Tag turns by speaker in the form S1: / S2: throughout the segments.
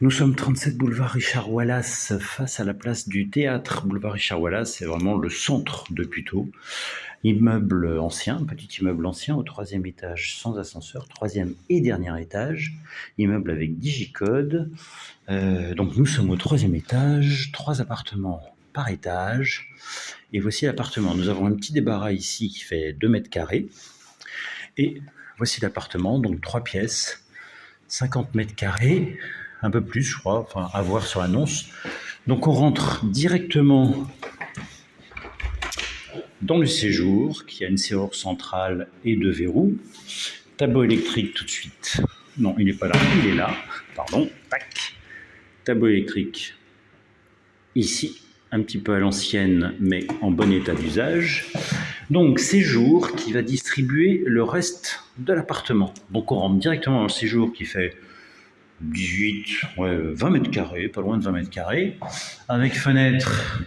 S1: Nous sommes 37 boulevard Richard Wallace, face à la place du théâtre. Boulevard Richard Wallace, c'est vraiment le centre de Puteaux. Immeuble ancien, petit immeuble ancien au 3e étage sans ascenseur, 3e et dernier étage. Immeuble avec digicode. Donc nous sommes au 3e étage, 3 appartements par étage. Et voici l'appartement. Nous avons un petit débarras ici qui fait 2 mètres carrés. Et voici l'appartement, donc 3 pièces, 50 mètres carrés, un peu plus, je crois, enfin, à voir sur l'annonce. Donc, on rentre directement dans le séjour, qui a une serrure centrale et 2 verrous. Tableau électrique tout de suite. Non, il n'est pas là, il est là. Pardon, tac. Tableau électrique ici, un petit peu à l'ancienne, mais en bon état d'usage. Donc, séjour qui va distribuer le reste de l'appartement. Donc, on rentre directement dans le séjour qui fait 18, 20 mètres carrés, pas loin de 20 mètres carrés, avec fenêtre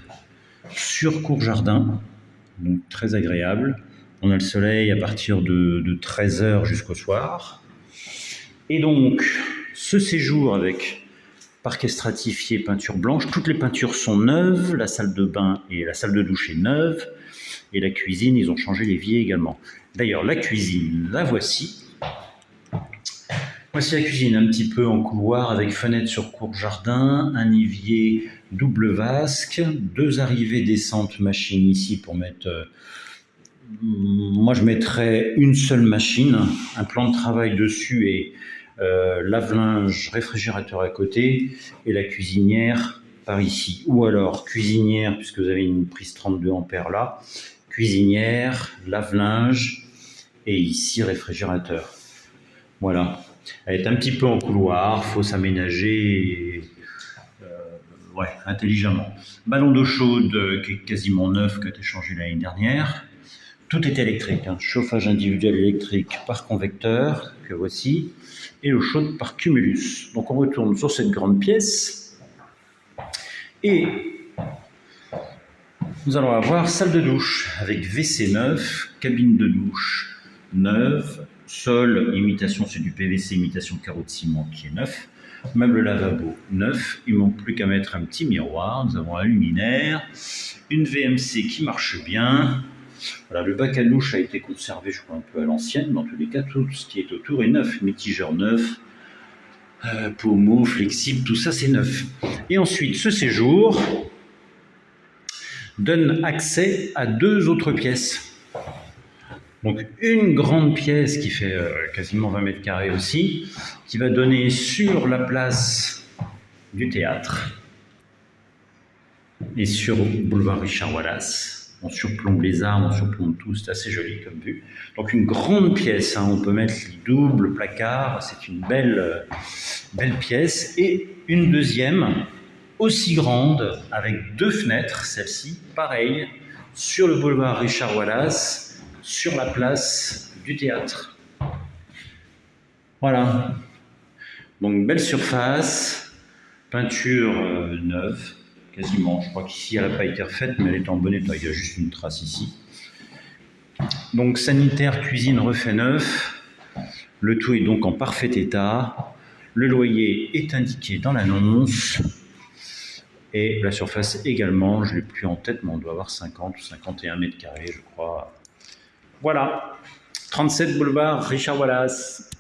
S1: sur cour-jardin, donc très agréable. On a le soleil à partir de 13h jusqu'au soir. Et donc, ce séjour avec parquet stratifié, peinture blanche, toutes les peintures sont neuves, la salle de bain et la salle de douche est neuve, et la cuisine, ils ont changé l'évier également. D'ailleurs, la cuisine, la voici. Voici la cuisine, un petit peu en couloir avec fenêtre sur cour-jardin, un évier double vasque, 2 arrivées descentes machines ici pour mettre... moi je mettrais une seule machine, un plan de travail dessus et lave-linge, réfrigérateur à côté et la cuisinière par ici. Ou alors cuisinière, puisque vous avez une prise 32 ampères là, cuisinière, lave-linge et ici réfrigérateur. Voilà. Elle est un petit peu en couloir, faut s'aménager intelligemment. Ballon d'eau chaude qui est quasiment neuf, qui a été changé l'année dernière. Tout est électrique, hein. Chauffage individuel électrique par convecteur, que voici, et l'eau chaude par cumulus. Donc on retourne sur cette grande pièce, et nous allons avoir salle de douche avec WC neuf, cabine de douche neuve, sol, imitation, c'est du PVC, imitation carreau de ciment qui est neuf. Meuble lavabo neuf. Il ne manque plus qu'à mettre un petit miroir. Nous avons un luminaire, une VMC qui marche bien. Voilà, le bac à douche a été conservé, je crois, un peu à l'ancienne. Dans tous les cas, tout ce qui est autour est neuf. Mitigeur neuf, pommeau, flexible, tout ça c'est neuf. Et ensuite, ce séjour donne accès à 2 autres pièces. Donc une grande pièce qui fait quasiment 20 mètres carrés aussi, qui va donner sur la place du théâtre et sur boulevard Richard Wallace. On surplombe les arbres, on surplombe tout, c'est assez joli comme vue. Donc une grande pièce, hein, on peut mettre les doubles placards, c'est une belle pièce. Et une deuxième, aussi grande, avec 2 fenêtres, celle-ci, pareil, sur le boulevard Richard Wallace, sur la place du théâtre. Voilà. Donc belle surface, peinture neuve, quasiment. Je crois qu'ici elle n'a pas été refaite, mais elle est en bon état. Il y a juste une trace ici. Donc sanitaire, cuisine refait neuf. Le tout est donc en parfait état. Le loyer est indiqué dans l'annonce. Et la surface également, je ne l'ai plus en tête, mais on doit avoir 50 ou 51 mètres carrés, je crois. Voilà, 37 boulevard Richard Wallace.